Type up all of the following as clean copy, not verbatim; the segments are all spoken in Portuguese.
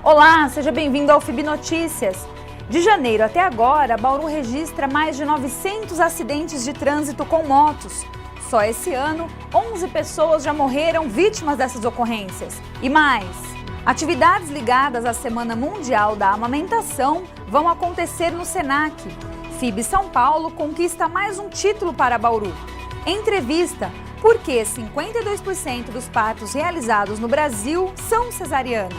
Olá, seja bem-vindo ao FIB Notícias. De janeiro até agora, Bauru registra mais de 900 acidentes de trânsito com motos. Só esse ano, 11 pessoas já morreram vítimas dessas ocorrências. E mais, atividades ligadas à Semana Mundial da Amamentação vão acontecer no SENAC. FIB São Paulo conquista mais um título para Bauru. Entrevista: por que 52% dos partos realizados no Brasil são cesarianas?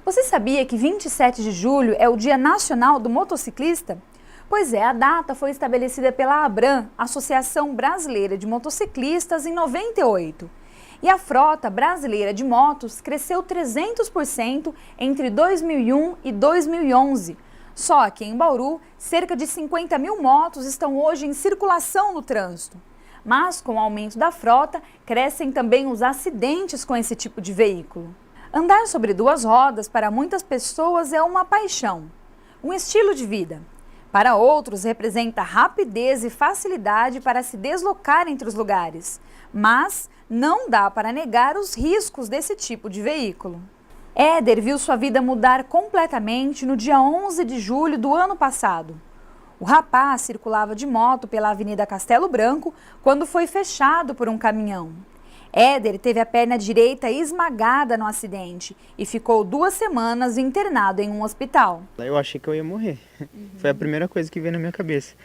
Você sabia que 27 de julho é o Dia Nacional do Motociclista? Pois é, a data foi estabelecida pela ABRAM, Associação Brasileira de Motociclistas, em 98. E a frota brasileira de motos cresceu 300% entre 2001 e 2011. Só que em Bauru, cerca de 50 mil motos estão hoje em circulação no trânsito. Mas com o aumento da frota, crescem também os acidentes com esse tipo de veículo. Andar sobre duas rodas para muitas pessoas é uma paixão, um estilo de vida. Para outros, representa rapidez e facilidade para se deslocar entre os lugares. Mas não dá para negar os riscos desse tipo de veículo. Éder viu sua vida mudar completamente no dia 11 de julho do ano passado. O rapaz circulava de moto pela Avenida Castelo Branco quando foi fechado por um caminhão. Éder teve a perna direita esmagada no acidente e ficou 2 semanas internado em um hospital. Eu achei que eu ia morrer. Foi a primeira coisa que veio na minha cabeça.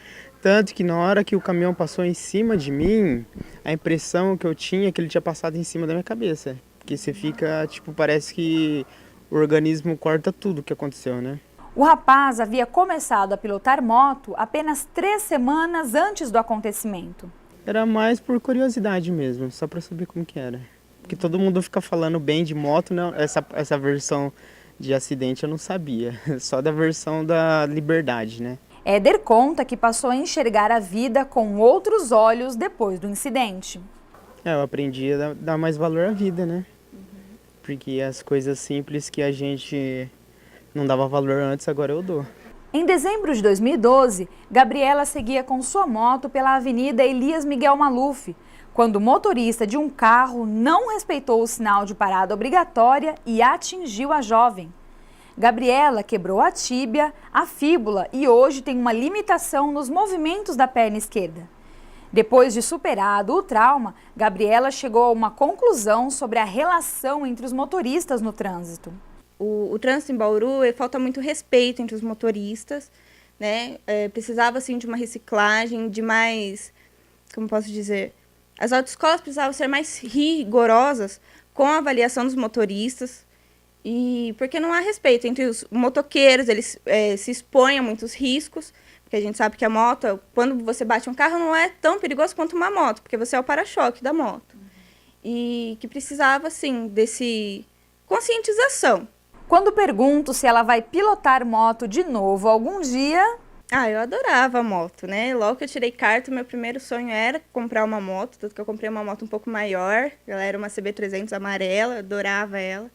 Tanto que na hora que o caminhão passou em cima de mim, a impressão que eu tinha é que ele tinha passado em cima da minha cabeça. Porque você fica, parece que o organismo corta tudo que aconteceu, né? O rapaz havia começado a pilotar moto apenas 3 semanas antes do acontecimento. Era mais por curiosidade mesmo, só para saber como que era. Porque todo mundo fica falando bem de moto, né? Essa versão de acidente eu não sabia, só da versão da liberdade, né? Éder conta que passou a enxergar a vida com outros olhos depois do incidente. Eu aprendi a dar mais valor à vida, né? Porque as coisas simples que a gente não dava valor antes, agora eu dou. Em dezembro de 2012, Gabriela seguia com sua moto pela Avenida Elias Miguel Maluf, quando o motorista de um carro não respeitou o sinal de parada obrigatória e atingiu a jovem. Gabriela quebrou a tíbia, a fíbula e hoje tem uma limitação nos movimentos da perna esquerda. Depois de superado o trauma, Gabriela chegou a uma conclusão sobre a relação entre os motoristas no trânsito. O trânsito em Bauru, falta muito respeito entre os motoristas, né? Precisava, assim, de uma reciclagem, de mais, como posso dizer, as autoescolas precisavam ser mais rigorosas com a avaliação dos motoristas, e porque não há respeito entre os motoqueiros, eles se expõem a muitos riscos, porque a gente sabe que a moto, quando você bate um carro, não é tão perigoso quanto uma moto, porque você é o para-choque da moto. E que precisava, assim, desse conscientização. Quando pergunto se ela vai pilotar moto de novo algum dia... Eu adorava a moto, né? Logo que eu tirei carta, meu primeiro sonho era comprar uma moto, tanto que eu comprei uma moto um pouco maior, ela era uma CB300 amarela, eu adorava ela.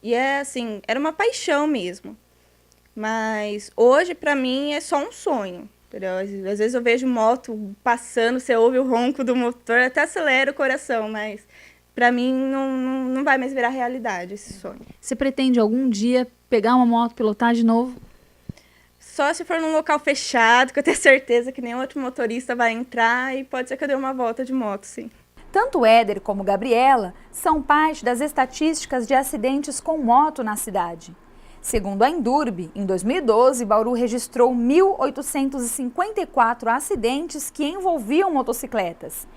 E assim, era uma paixão mesmo. Mas hoje, pra mim, é só um sonho, entendeu? Às vezes eu vejo moto passando, você ouve o ronco do motor, até acelera o coração, mas... Para mim, não vai mais virar realidade esse sonho. Você pretende algum dia pegar uma moto, pilotar de novo? Só se for num local fechado, que eu tenho certeza que nenhum outro motorista vai entrar e pode ser que eu dê uma volta de moto, sim. Tanto Éder como Gabriela são parte das estatísticas de acidentes com moto na cidade. Segundo a Endurb, em 2012, Bauru registrou 1.854 acidentes que envolviam motocicletas.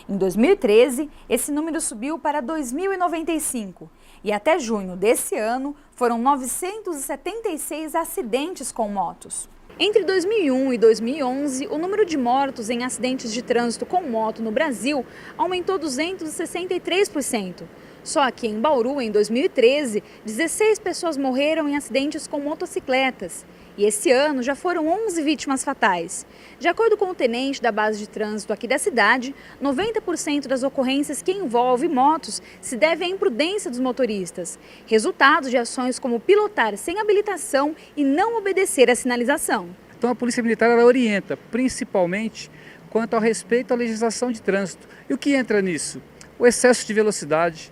Em 2013, esse número subiu para 2.095 e até junho desse ano foram 976 acidentes com motos. Entre 2001 e 2011, o número de mortos em acidentes de trânsito com moto no Brasil aumentou 263%. Só aqui em Bauru, em 2013, 16 pessoas morreram em acidentes com motocicletas. E esse ano já foram 11 vítimas fatais. De acordo com o tenente da base de trânsito aqui da cidade, 90% das ocorrências que envolvem motos se devem à imprudência dos motoristas. Resultado de ações como pilotar sem habilitação e não obedecer à sinalização. Então a Polícia Militar ela orienta, principalmente quanto ao respeito à legislação de trânsito. E o que entra nisso? O excesso de velocidade,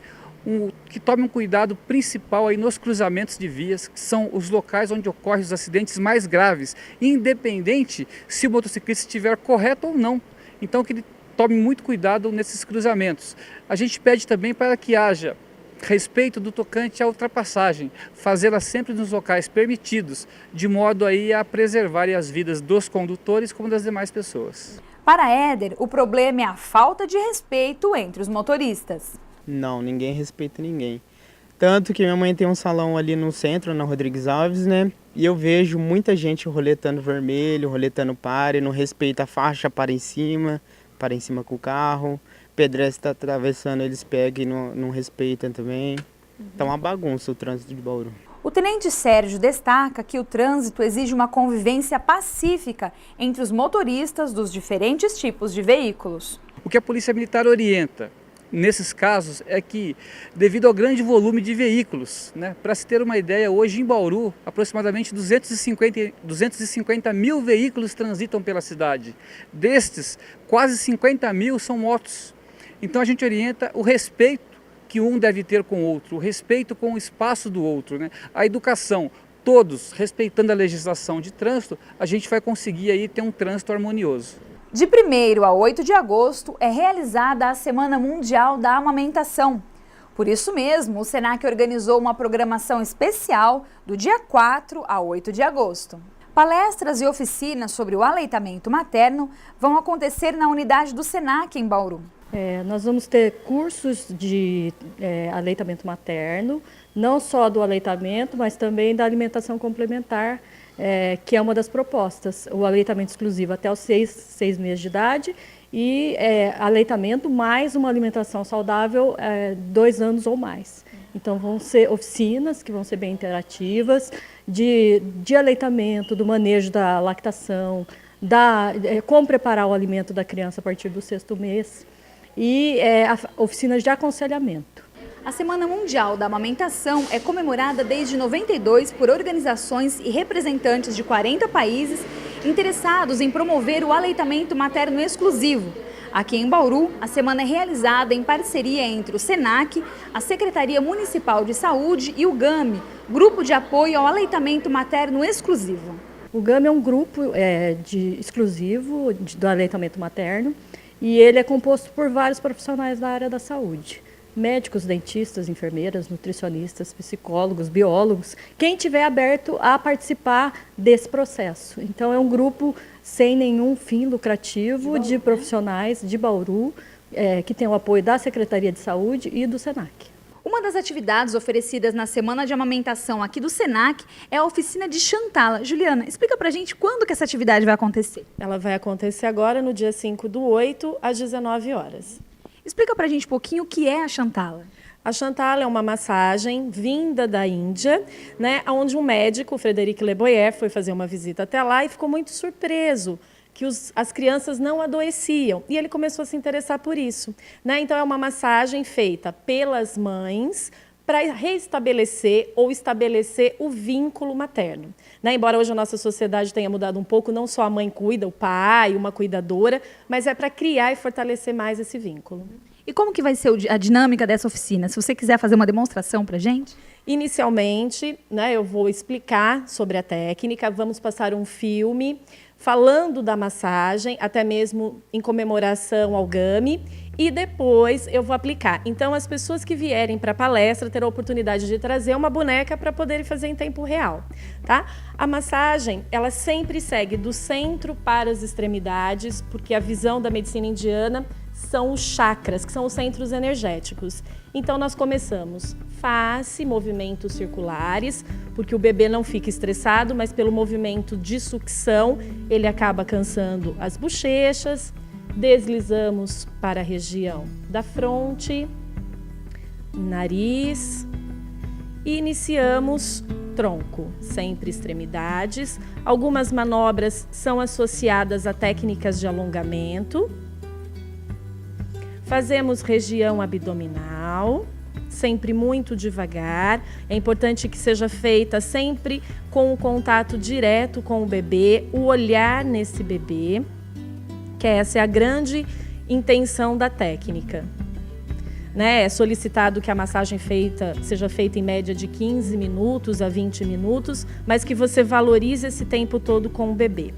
que tome um cuidado principal aí nos cruzamentos de vias, que são os locais onde ocorrem os acidentes mais graves, independente se o motociclista estiver correto ou não. Então que ele tome muito cuidado nesses cruzamentos. A gente pede também para que haja respeito do tocante à ultrapassagem, fazê-la sempre nos locais permitidos, de modo aí a preservar as vidas dos condutores como das demais pessoas. Para Éder, o problema é a falta de respeito entre os motoristas. Não, ninguém respeita ninguém. Tanto que minha mãe tem um salão ali no centro, na Rodrigues Alves, né? E eu vejo muita gente roletando vermelho, roletando pare, não respeita a faixa, para em cima com o carro. O pedestre está atravessando, eles pegam e não respeitam também. Então é uma bagunça o trânsito de Bauru. O tenente Sérgio destaca que o trânsito exige uma convivência pacífica entre os motoristas dos diferentes tipos de veículos. O que a Polícia Militar orienta nesses casos é que, devido ao grande volume de veículos, para se ter uma ideia, hoje em Bauru, aproximadamente 250 mil veículos transitam pela cidade. Destes, quase 50 mil são motos. Então a gente orienta o respeito que um deve ter com o outro, o respeito com o espaço do outro, A educação, todos respeitando a legislação de trânsito, a gente vai conseguir aí ter um trânsito harmonioso. De 1º a 8 de agosto é realizada a Semana Mundial da Amamentação. Por isso mesmo, o SENAC organizou uma programação especial do dia 4 a 8 de agosto. Palestras e oficinas sobre o aleitamento materno vão acontecer na unidade do SENAC em Bauru. Nós vamos ter cursos de aleitamento materno, não só do aleitamento, mas também da alimentação complementar, que é uma das propostas. O aleitamento exclusivo até os 6 meses de idade e aleitamento mais uma alimentação saudável 2 anos ou mais. Então vão ser oficinas que vão ser bem interativas, de aleitamento, do manejo da lactação, como preparar o alimento da criança a partir do 6º mês. E oficinas de aconselhamento. A Semana Mundial da Amamentação é comemorada desde 92 por organizações e representantes de 40 países interessados em promover o aleitamento materno exclusivo. Aqui em Bauru, a semana é realizada em parceria entre o SENAC, a Secretaria Municipal de Saúde e o GAME, Grupo de Apoio ao Aleitamento Materno Exclusivo. O GAME é um grupo exclusivo do aleitamento materno. E ele é composto por vários profissionais da área da saúde. Médicos, dentistas, enfermeiras, nutricionistas, psicólogos, biólogos. Quem estiver aberto a participar desse processo. Então é um grupo sem nenhum fim lucrativo de profissionais de Bauru, que tem o apoio da Secretaria de Saúde e do SENAC. Uma das atividades oferecidas na Semana de Amamentação aqui do SENAC é a oficina de Chantala. Juliana, explica pra gente quando que essa atividade vai acontecer. Ela vai acontecer agora no dia 5/8, às 19 horas. Explica pra gente um pouquinho o que é a Chantala. A Chantala é uma massagem vinda da Índia, onde um médico, o Frederic Leboyer, foi fazer uma visita até lá e ficou muito surpreso que as crianças não adoeciam. E ele começou a se interessar por isso. Então, é uma massagem feita pelas mães para reestabelecer ou estabelecer o vínculo materno. Embora hoje a nossa sociedade tenha mudado um pouco, não só a mãe cuida, o pai, uma cuidadora, mas é para criar e fortalecer mais esse vínculo. E como que vai ser a dinâmica dessa oficina? Se você quiser fazer uma demonstração para a gente. Inicialmente, eu vou explicar sobre a técnica, vamos passar um filme falando da massagem, até mesmo em comemoração ao GAME, e depois eu vou aplicar. Então, as pessoas que vierem para a palestra terão a oportunidade de trazer uma boneca para poderem fazer em tempo real. Tá? A massagem, ela sempre segue do centro para as extremidades, porque a visão da medicina indiana são os chakras, que são os centros energéticos. Então, nós começamos face, movimentos circulares, porque o bebê não fica estressado, mas pelo movimento de sucção, ele acaba cansando as bochechas. Deslizamos para a região da fronte, nariz e iniciamos tronco, sempre extremidades. Algumas manobras são associadas a técnicas de alongamento. Fazemos região abdominal, sempre muito devagar. É importante que seja feita sempre com o contato direto com o bebê, o olhar nesse bebê, que essa é a grande intenção da técnica. É solicitado que a massagem seja feita em média de 15 minutos a 20 minutos, mas que você valorize esse tempo todo com o bebê.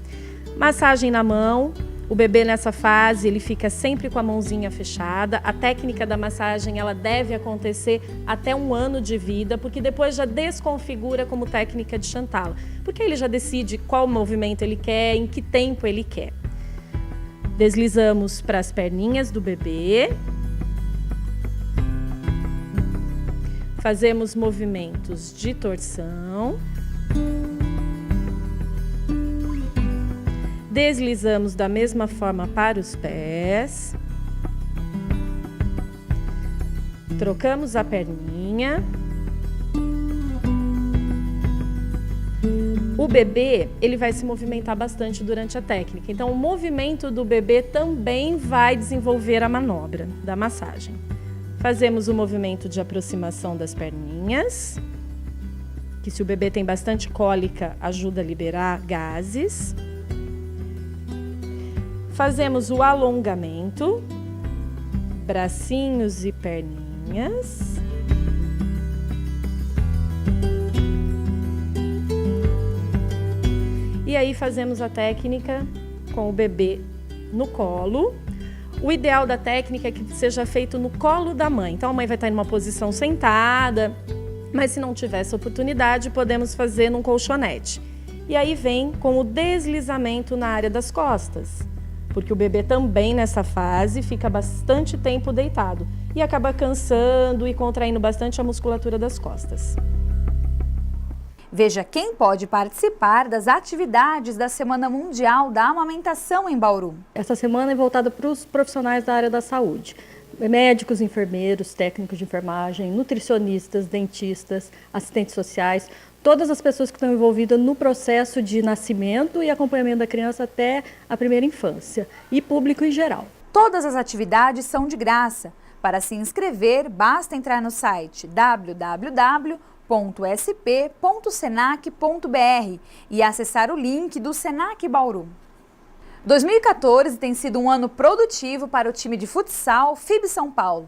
Massagem na mão, o bebê nessa fase ele fica sempre com a mãozinha fechada. A técnica da massagem ela deve acontecer até 1 ano de vida, porque depois já desconfigura como técnica de Chantala, porque ele já decide qual movimento ele quer, em que tempo ele quer. Deslizamos para as perninhas do bebê. Fazemos movimentos de torção. Deslizamos da mesma forma para os pés. Trocamos a perninha. O bebê, ele vai se movimentar bastante durante a técnica. Então, o movimento do bebê também vai desenvolver a manobra da massagem. Fazemos o movimento de aproximação das perninhas, que se o bebê tem bastante cólica, ajuda a liberar gases. Fazemos o alongamento, bracinhos e perninhas. E aí fazemos a técnica com o bebê no colo. O ideal da técnica é que seja feito no colo da mãe. Então a mãe vai estar em uma posição sentada, mas se não tiver essa oportunidade, podemos fazer num colchonete. E aí vem com o deslizamento na área das costas, porque o bebê também nessa fase fica bastante tempo deitado e acaba cansando e contraindo bastante a musculatura das costas. Veja quem pode participar das atividades da Semana Mundial da Amamentação em Bauru. Essa semana é voltada para os profissionais da área da saúde. Médicos, enfermeiros, técnicos de enfermagem, nutricionistas, dentistas, assistentes sociais, todas as pessoas que estão envolvidas no processo de nascimento e acompanhamento da criança até a primeira infância e público em geral. Todas as atividades são de graça. Para se inscrever, basta entrar no site www.sp.senac.br e acessar o link do Senac Bauru. 2014 tem sido um ano produtivo para o time de futsal FIB São Paulo.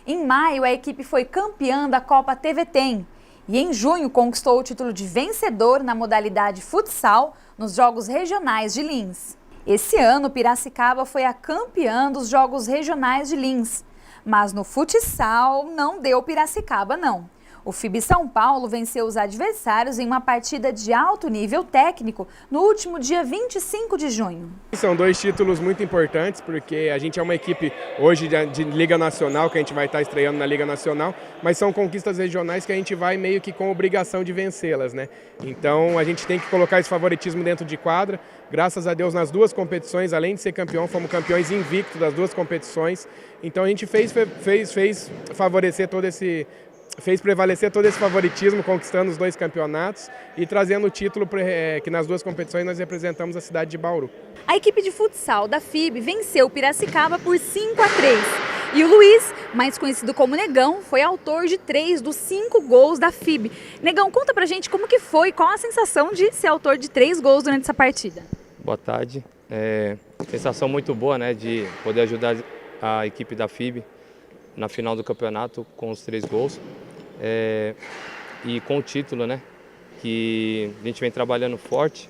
Em maio, a equipe foi campeã da Copa TVTEM e em junho conquistou o título de vencedor na modalidade futsal nos Jogos Regionais de Lins. Esse ano, Piracicaba foi a campeã dos Jogos Regionais de Lins, mas no futsal não deu Piracicaba não. O FIB São Paulo venceu os adversários em uma partida de alto nível técnico no último dia 25 de junho. São 2 títulos muito importantes, porque a gente é uma equipe hoje de Liga Nacional, que a gente vai estar estreando na Liga Nacional, mas são conquistas regionais que a gente vai meio que com obrigação de vencê-las, né? Então a gente tem que colocar esse favoritismo dentro de quadra. Graças a Deus, nas 2 competições, além de ser campeão, fomos campeões invictos das 2 competições. Então a gente fez prevalecer todo esse favoritismo, conquistando os 2 campeonatos e trazendo o título que nas 2 competições nós representamos a cidade de Bauru. A equipe de futsal da FIB venceu o Piracicaba por 5-3. E o Luiz, mais conhecido como Negão, foi autor de 3 dos 5 gols da FIB. Negão, conta pra gente como que foi, qual a sensação de ser autor de 3 gols durante essa partida? Boa tarde. Sensação muito boa, né, de poder ajudar a equipe da FIB na final do campeonato com os 3 gols. E com o título, né, que a gente vem trabalhando forte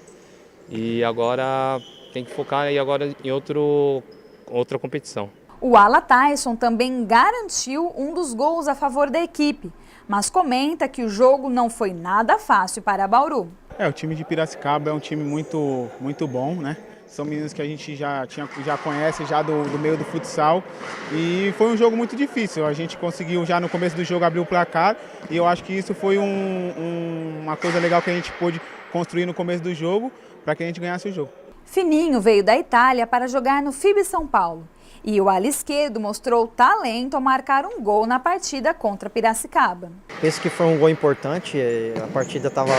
e agora tem que focar aí agora em outra competição. O Ala Tyson também garantiu um dos gols a favor da equipe, mas comenta que o jogo não foi nada fácil para Bauru. O time de Piracicaba é um time muito bom, né? São meninos que a gente já conhece já do meio do futsal e foi um jogo muito difícil. A gente conseguiu já no começo do jogo abrir o placar e eu acho que isso foi uma coisa legal que a gente pôde construir no começo do jogo para que a gente ganhasse o jogo. Fininho veio da Itália para jogar no FIB São Paulo. E o ala esquerdo mostrou talento ao marcar um gol na partida contra Piracicaba. Penso que foi um gol importante, a partida estava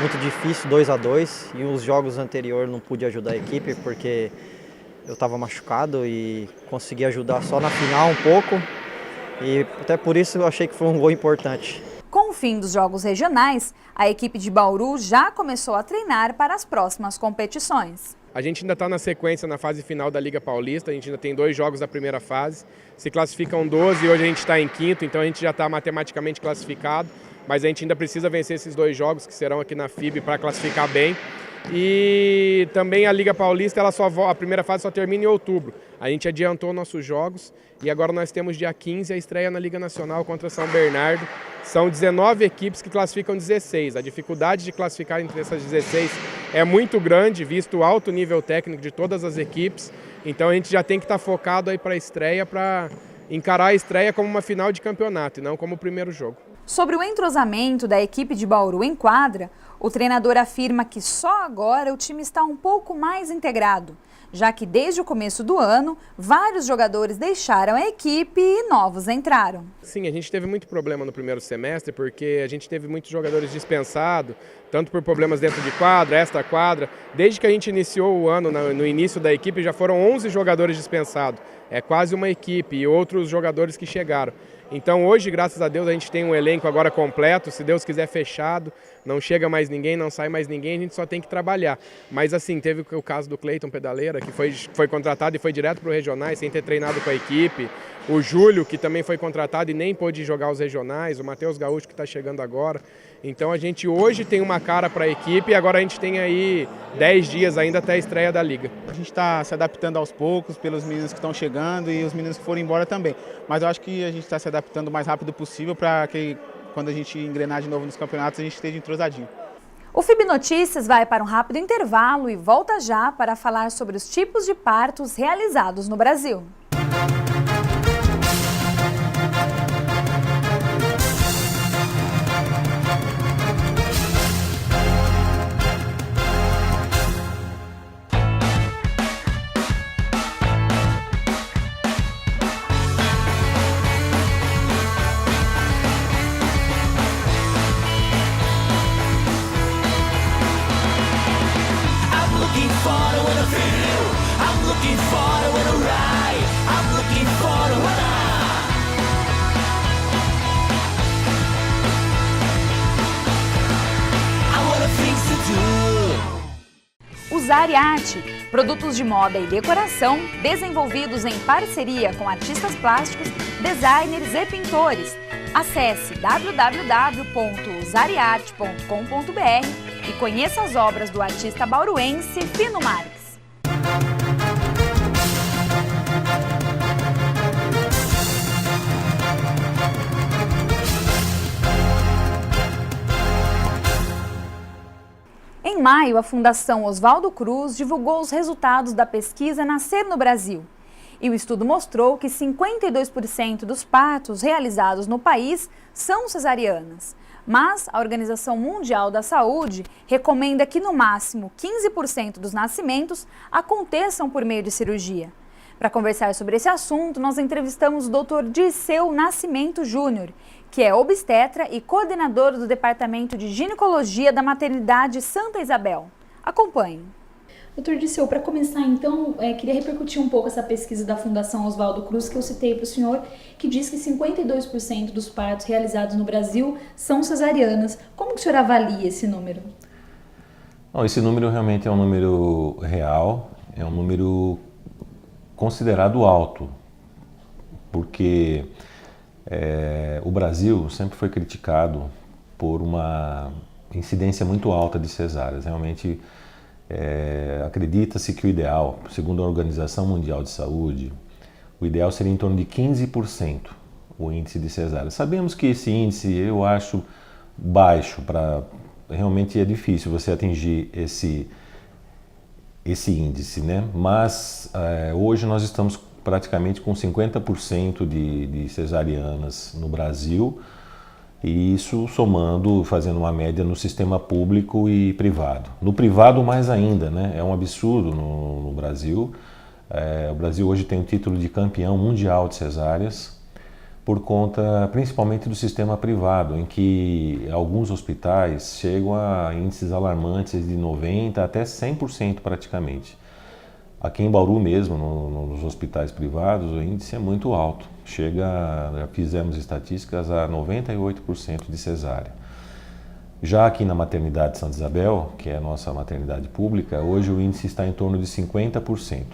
muito difícil, 2-2, e os jogos anteriores não pude ajudar a equipe porque eu estava machucado e consegui ajudar só na final um pouco, e até por isso eu achei que foi um gol importante. Com o fim dos jogos regionais, a equipe de Bauru já começou a treinar para as próximas competições. A gente ainda está na sequência na fase final da Liga Paulista, a gente ainda tem 2 jogos da primeira fase, se classificam 12 e hoje a gente está em quinto, então a gente já está matematicamente classificado, mas a gente ainda precisa vencer esses 2 jogos que serão aqui na FIB para classificar bem. E também a Liga Paulista, a primeira fase só termina em outubro. A gente adiantou nossos jogos e agora nós temos dia 15 a estreia na Liga Nacional contra São Bernardo. São 19 equipes que classificam 16. A dificuldade de classificar entre essas 16 é muito grande, visto o alto nível técnico de todas as equipes. Então a gente já tem que estar focado aí para a estreia, para encarar a estreia como uma final de campeonato e não como o primeiro jogo. Sobre o entrosamento da equipe de Bauru em quadra, o treinador afirma que só agora o time está um pouco mais integrado, já que desde o começo do ano, vários jogadores deixaram a equipe e novos entraram. Sim, a gente teve muito problema no primeiro semestre, porque a gente teve muitos jogadores dispensados, tanto por problemas dentro de quadra, extra quadra. Desde que a gente iniciou o ano, no início da equipe, já foram 11 jogadores dispensados. É quase uma equipe e outros jogadores que chegaram. Então hoje, graças a Deus, a gente tem um elenco agora completo, se Deus quiser fechado, não chega mais ninguém, não sai mais ninguém, a gente só tem que trabalhar. Mas assim, teve o caso do Cleiton Pedaleira, que foi contratado e foi direto para o regionais, sem ter treinado com a equipe. O Júlio, que também foi contratado e nem pôde jogar os regionais, o Matheus Gaúcho, que está chegando agora. Então a gente hoje tem uma cara para a equipe e agora a gente tem aí 10 dias ainda até a estreia da Liga. A gente está se adaptando aos poucos pelos meninos que estão chegando e os meninos que foram embora também. Mas eu acho que a gente está se adaptando o mais rápido possível para que quando a gente engrenar de novo nos campeonatos a gente esteja entrosadinho. O FIB Notícias vai para um rápido intervalo e volta já para falar sobre os tipos de partos realizados no Brasil. Zariarte, produtos de moda e decoração desenvolvidos em parceria com artistas plásticos, designers e pintores. Acesse www.zariarte.com.br e conheça as obras do artista bauruense Fino Marques. Em maio, a Fundação Oswaldo Cruz divulgou os resultados da pesquisa Nascer no Brasil. E o estudo mostrou que 52% dos partos realizados no país são cesarianas. Mas a Organização Mundial da Saúde recomenda que no máximo 15% dos nascimentos aconteçam por meio de cirurgia. Para conversar sobre esse assunto, nós entrevistamos o Dr. Dirceu Nascimento Júnior, que é obstetra e coordenador do Departamento de Ginecologia da Maternidade Santa Isabel. Acompanhe. Dr. Dirceu, para começar então, queria repercutir um pouco essa pesquisa da Fundação Oswaldo Cruz que eu citei para o senhor, que diz que 52% dos partos realizados no Brasil são cesarianas. Como que o senhor avalia esse número? Bom, esse número realmente é um número real, é um número considerado alto, porque o Brasil sempre foi criticado por uma incidência muito alta de cesáreas. Realmente acredita-se que o ideal, segundo a Organização Mundial de Saúde, o ideal seria em torno de 15% o índice de cesáreas. Sabemos que esse índice eu acho baixo, realmente é difícil você atingir esse índice, né? Mas hoje nós estamos praticamente com 50% de cesarianas no Brasil, e isso somando, fazendo uma média no sistema público e privado. No privado mais ainda, né? É um absurdo no Brasil. O Brasil hoje tem o título de campeão mundial de cesáreas, por conta principalmente do sistema privado, em que alguns hospitais chegam a índices alarmantes de 90% até 100% praticamente. Aqui em Bauru mesmo, nos hospitais privados, o índice é muito alto. Já fizemos estatísticas a 98% de cesárea. Já aqui na maternidade Santa Isabel, que é a nossa maternidade pública, hoje o índice está em torno de 50%.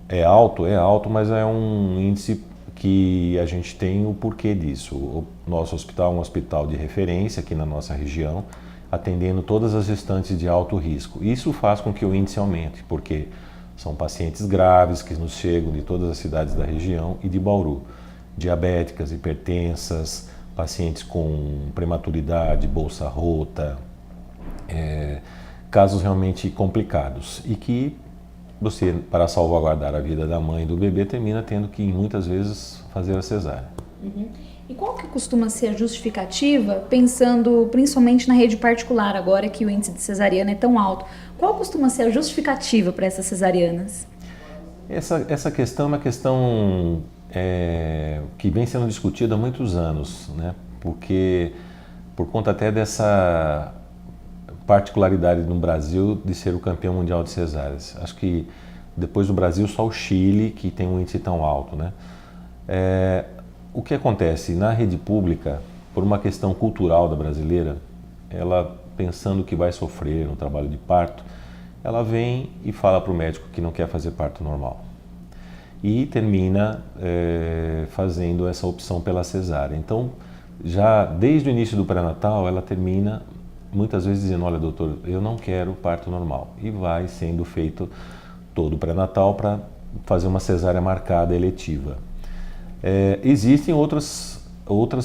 É alto, mas é um índice que a gente tem o porquê disso. O nosso hospital é um hospital de referência aqui na nossa região, atendendo todas as gestantes de alto risco. Isso faz com que o índice aumente, porque são pacientes graves que nos chegam de todas as cidades da região e de Bauru. Diabéticas, hipertensas, pacientes com prematuridade, bolsa rota, casos realmente complicados e que você, para salvaguardar a vida da mãe e do bebê, termina tendo que, muitas vezes, fazer a cesárea. Uhum. E qual que costuma ser a justificativa, pensando principalmente na rede particular, agora que o índice de cesariana é tão alto? Qual costuma ser a justificativa para essas cesarianas? Essa questão é uma questão que vem sendo discutida há muitos anos, né? Porque, por conta até dessa particularidade no Brasil de ser o campeão mundial de cesáreas. Acho que depois do Brasil só o Chile que tem um índice tão alto, né? O que acontece na rede pública, por uma questão cultural da brasileira, ela pensando que vai sofrer no trabalho de parto, ela vem e fala para o médico que não quer fazer parto normal. E termina fazendo essa opção pela cesárea. Então, já desde o início do pré-natal, ela termina muitas vezes dizendo, olha doutor, eu não quero parto normal. E vai sendo feito todo o pré-natal para fazer uma cesárea marcada eletiva. Existem outros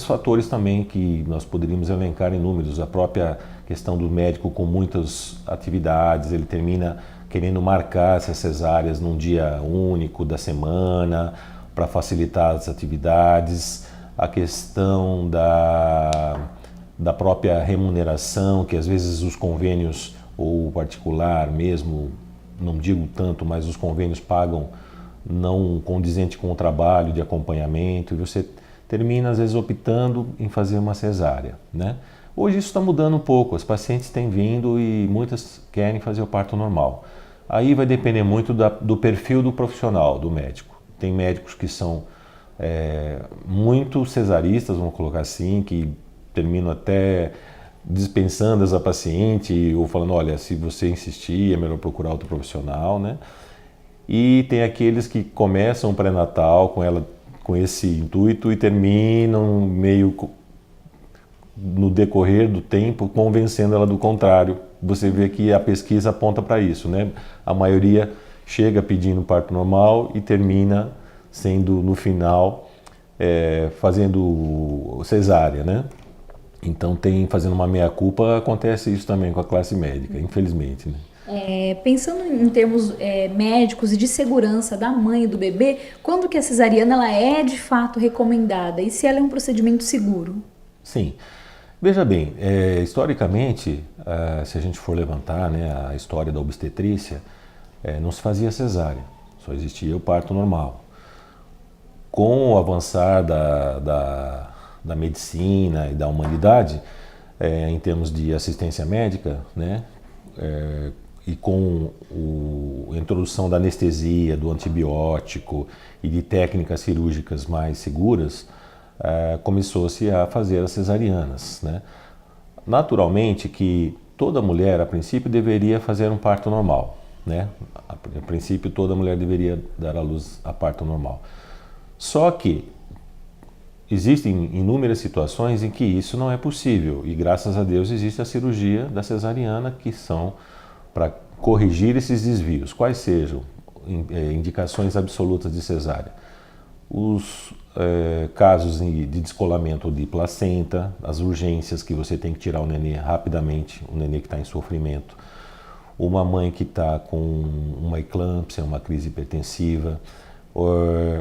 fatores também que nós poderíamos elencar em números. A própria questão do médico com muitas atividades, ele termina querendo marcar essas cesáreas num dia único da semana para facilitar as atividades. A questão da própria remuneração, que às vezes os convênios, ou o particular mesmo, não digo tanto, mas os convênios pagam não condizente com o trabalho de acompanhamento, e você termina às vezes optando em fazer uma cesárea, né? Hoje isso está mudando um pouco, as pacientes têm vindo e muitas querem fazer o parto normal. Aí vai depender muito do perfil do profissional, do médico. Tem médicos que são muito cesaristas, vamos colocar assim, que terminam até dispensando essa paciente ou falando, olha, se você insistir é melhor procurar outro profissional, né? E tem aqueles que começam o pré-natal com ela com esse intuito e terminam meio no decorrer do tempo convencendo ela do contrário. Você vê que a pesquisa aponta para isso, né? A maioria chega pedindo parto normal e termina sendo no final fazendo cesárea, né? Então fazendo uma meia-culpa, acontece isso também com a classe médica, infelizmente, né? Pensando em termos médicos e de segurança da mãe e do bebê, quando que a cesariana ela é de fato recomendada e se ela é um procedimento seguro? Sim. Veja bem, historicamente, se a gente for levantar, né, a história da obstetrícia, não se fazia cesárea, só existia o parto normal. Com o avançar da medicina e da humanidade, em termos de assistência médica, né, e com a introdução da anestesia, do antibiótico e de técnicas cirúrgicas mais seguras, começou-se a fazer as cesarianas, né? Naturalmente que toda mulher, a princípio, deveria fazer um parto normal, né? A princípio, toda mulher deveria dar à luz a parto normal. Só que existem inúmeras situações em que isso não é possível e, graças a Deus, existe a cirurgia da cesariana, que são para corrigir esses desvios, quais sejam indicações absolutas de cesárea. Os casos de descolamento de placenta, as urgências que você tem que tirar o nenê rapidamente, o nenê que está em sofrimento, uma mãe que está com uma eclâmpsia, uma crise hipertensiva,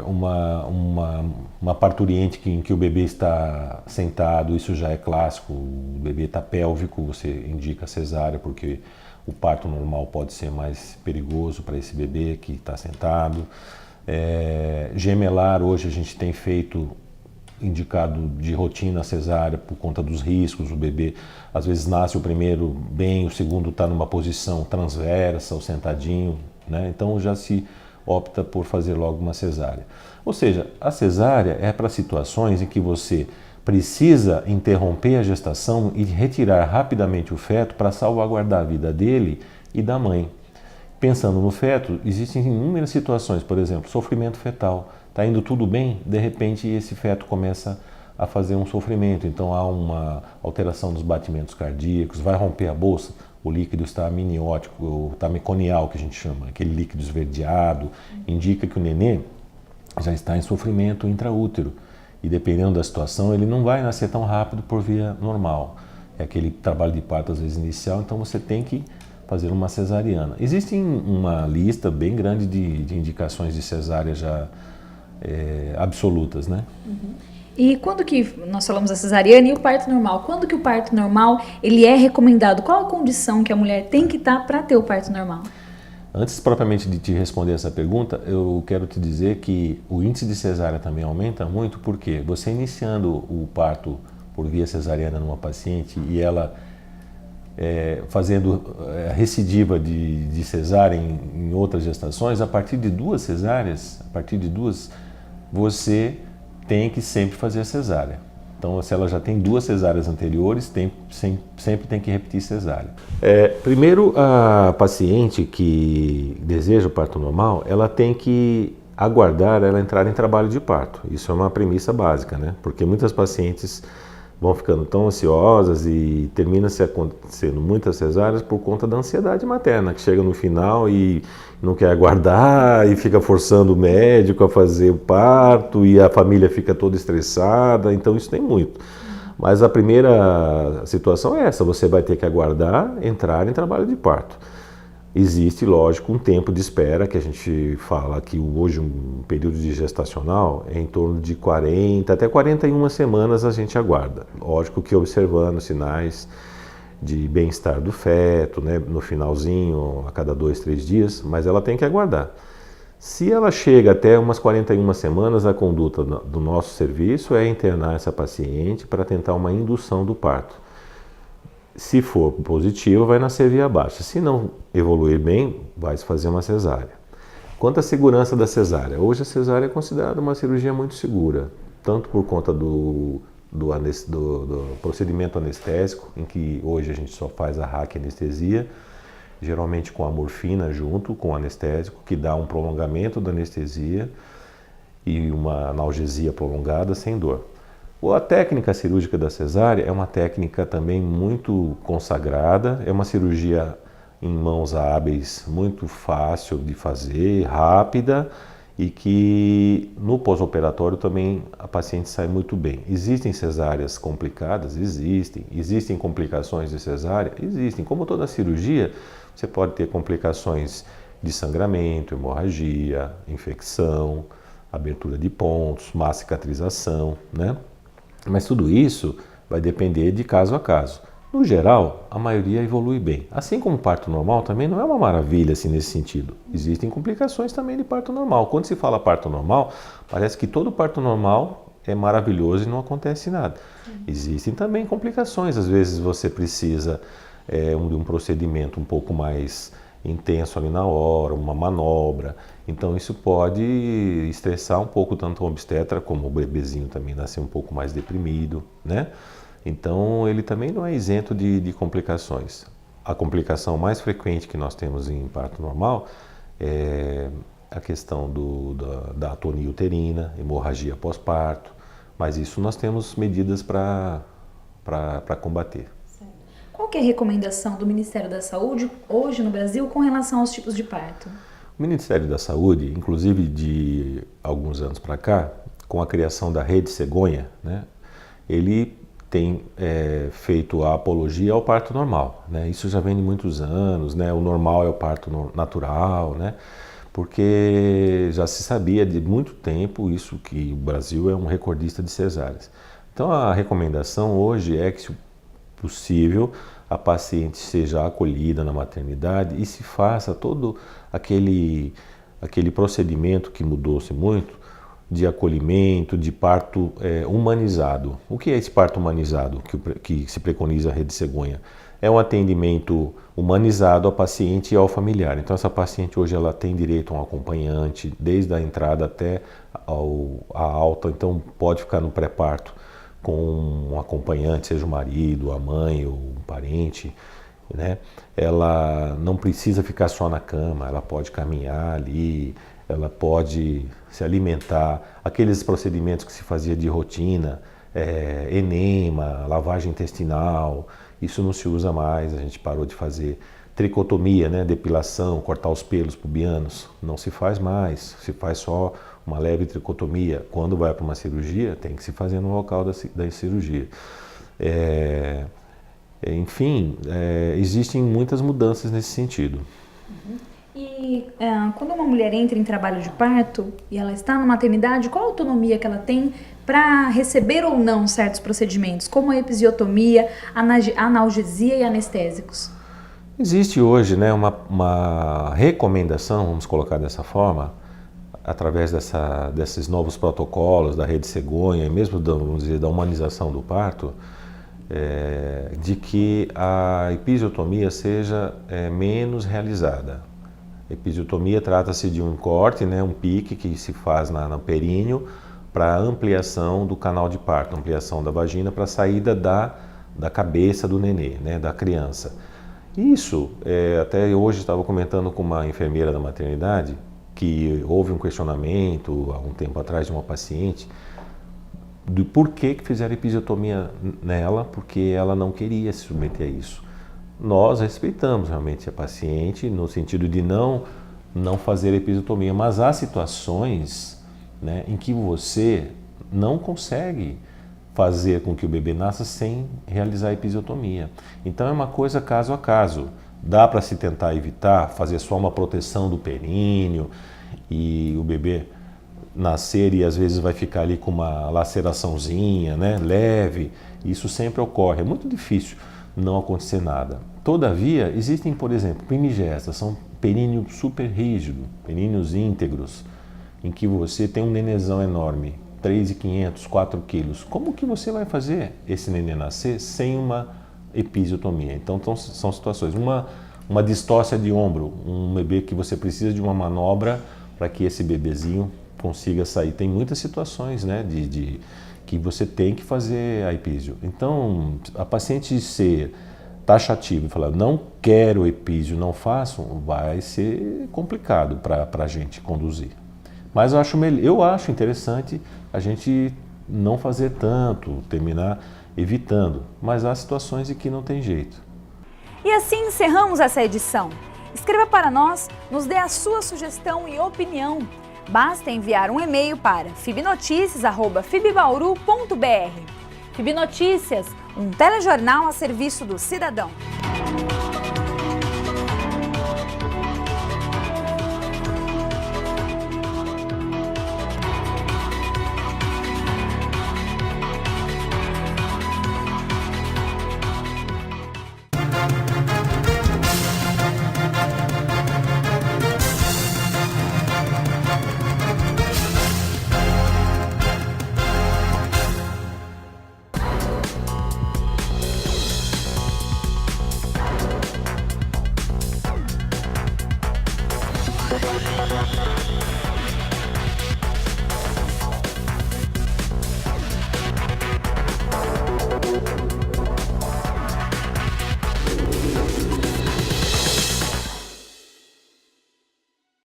uma parturiente em que o bebê está sentado, isso já é clássico, o bebê está pélvico, você indica cesárea porque o parto normal pode ser mais perigoso para esse bebê que está sentado. Gemelar, hoje a gente tem feito indicado de rotina cesárea por conta dos riscos. O bebê às vezes nasce o primeiro bem, o segundo está numa posição transversa ou sentadinho, né? Então já se opta por fazer logo uma cesárea. Ou seja, a cesárea é para situações em que você precisa interromper a gestação e retirar rapidamente o feto para salvaguardar a vida dele e da mãe. Pensando no feto, existem inúmeras situações, por exemplo, sofrimento fetal. Está indo tudo bem, de repente esse feto começa a fazer um sofrimento, então há uma alteração dos batimentos cardíacos, vai romper a bolsa, o líquido está amniótico, está meconial, que a gente chama, aquele líquido esverdeado, indica que o nenê já está em sofrimento intraútero. E dependendo da situação, ele não vai nascer tão rápido por via normal. É aquele trabalho de parto, às vezes, inicial, então você tem que fazer uma cesariana. Existe uma lista bem grande de indicações de cesárea já absolutas, né? Uhum. E quando que nós falamos da cesariana e o parto normal? Quando que o parto normal ele é recomendado? Qual a condição que a mulher tem que estar para ter o parto normal? Antes propriamente de te responder essa pergunta, eu quero te dizer que o índice de cesárea também aumenta muito porque você iniciando o parto por via cesariana numa paciente e ela fazendo recidiva de cesárea em outras gestações, a partir de 2 cesáreas, você tem que sempre fazer a cesárea. Então, se ela já tem 2 cesáreas anteriores, sempre tem que repetir cesárea. Primeiro, a paciente que deseja o parto normal, ela tem que aguardar ela entrar em trabalho de parto. Isso é uma premissa básica, né? Porque muitas pacientes vão ficando tão ansiosas e termina-se acontecendo muitas cesáreas por conta da ansiedade materna, que chega no final e não quer aguardar e fica forçando o médico a fazer o parto e a família fica toda estressada, então isso tem muito. Mas a primeira situação é essa, você vai ter que aguardar entrar em trabalho de parto. Existe, lógico, um tempo de espera, que a gente fala que hoje um período de gestacional é em torno de 40 até 41 semanas a gente aguarda. Lógico que observando sinais de bem-estar do feto, né, no finalzinho, a cada 2, 3 dias, mas ela tem que aguardar. Se ela chega até umas 41 semanas, a conduta do nosso serviço é internar essa paciente para tentar uma indução do parto. Se for positivo, vai nascer via baixa. Se não evoluir bem, vai se fazer uma cesárea. Quanto à segurança da cesárea, hoje a cesárea é considerada uma cirurgia muito segura, tanto por conta do procedimento anestésico, em que hoje a gente só faz a raquianestesia, geralmente com a morfina junto com o anestésico, que dá um prolongamento da anestesia e uma analgesia prolongada sem dor. A técnica cirúrgica da cesárea é uma técnica também muito consagrada, é uma cirurgia em mãos hábeis, muito fácil de fazer, rápida e que no pós-operatório também a paciente sai muito bem. Existem cesáreas complicadas? Existem. Existem complicações de cesárea? Existem. Como toda cirurgia, você pode ter complicações de sangramento, hemorragia, infecção, abertura de pontos, má cicatrização, né? Mas tudo isso vai depender de caso a caso. No geral, a maioria evolui bem. Assim como o parto normal também não é uma maravilha assim, nesse sentido. Existem complicações também de parto normal. Quando se fala parto normal, parece que todo parto normal é maravilhoso e não acontece nada. Existem também complicações. Às vezes você precisa de um procedimento um pouco mais intenso ali na hora, uma manobra. Então isso pode estressar um pouco tanto o obstetra como o bebezinho também nascer um pouco mais deprimido, né? Então ele também não é isento de complicações. A complicação mais frequente que nós temos em parto normal é a questão da atonia uterina, hemorragia pós-parto, mas isso nós temos medidas para combater. Qual que é a recomendação do Ministério da Saúde hoje no Brasil com relação aos tipos de parto? O Ministério da Saúde, inclusive de alguns anos para cá, com a criação da Rede Cegonha, né, ele tem feito a apologia ao parto normal, né? Isso já vem de muitos anos, né? O normal é o parto natural, né? Porque já se sabia de muito tempo isso, que o Brasil é um recordista de cesáreas. Então a recomendação hoje é que, se possível, a paciente seja acolhida na maternidade e se faça todo aquele procedimento que mudou-se muito, de acolhimento, de parto humanizado. O que é esse parto humanizado que se preconiza a Rede Cegonha? É um atendimento humanizado ao paciente e ao familiar. Então essa paciente hoje ela tem direito a um acompanhante desde a entrada até a alta, então pode ficar no pré-parto com um acompanhante, seja o marido, a mãe ou um parente, né? Ela não precisa ficar só na cama, ela pode caminhar ali, ela pode se alimentar. Aqueles procedimentos que se fazia de rotina, enema, lavagem intestinal, isso não se usa mais, a gente parou de fazer. Tricotomia, né? Depilação, cortar os pelos pubianos, não se faz mais, se faz só uma leve tricotomia. Quando vai para uma cirurgia, tem que se fazer no local da cirurgia. Enfim, existem muitas mudanças nesse sentido. E quando uma mulher entra em trabalho de parto e ela está na maternidade, qual a autonomia que ela tem para receber ou não certos procedimentos, como a episiotomia, analgesia e anestésicos? Existe hoje, né, uma recomendação, vamos colocar dessa forma, através desses novos protocolos da Rede Cegonha e mesmo vamos dizer, da humanização do parto, de que a episiotomia seja menos realizada. A episiotomia trata-se de um corte, né, um pique que se faz no períneo para ampliação do canal de parto, ampliação da vagina para a saída da cabeça do nenê, né, da criança. Isso, até hoje estava comentando com uma enfermeira da maternidade, que houve um questionamento há um tempo atrás de uma paciente do porquê que fizeram episiotomia nela, porque ela não queria se submeter a isso. Nós respeitamos realmente a paciente no sentido de não fazer episiotomia, mas há situações, né, em que você não consegue fazer com que o bebê nasça sem realizar a episiotomia. Então é uma coisa caso a caso. Dá para se tentar evitar, fazer só uma proteção do períneo e o bebê nascer e às vezes vai ficar ali com uma laceraçãozinha, né, leve. Isso sempre ocorre, é muito difícil não acontecer nada. Todavia, existem, por exemplo, primigestas, são períneo super rígido, períneos íntegros, em que você tem um nenezão enorme, 3.500, 4 quilos. Como que você vai fazer esse nenê nascer sem uma episiotomia? Então são situações, uma distócia de ombro, um bebê que você precisa de uma manobra para que esse bebezinho consiga sair. Tem muitas situações, né, que você tem que fazer a epísio. Então, a paciente ser taxativa e falar não quero epísio, não faço, vai ser complicado para a gente conduzir. Mas eu acho interessante a gente não fazer tanto, terminar evitando, mas há situações em que não tem jeito. E assim encerramos essa edição. Escreva para nós, nos dê a sua sugestão e opinião. Basta enviar um e-mail para fibnoticias@fibbauru.br. Fib Notícias, um telejornal a serviço do cidadão.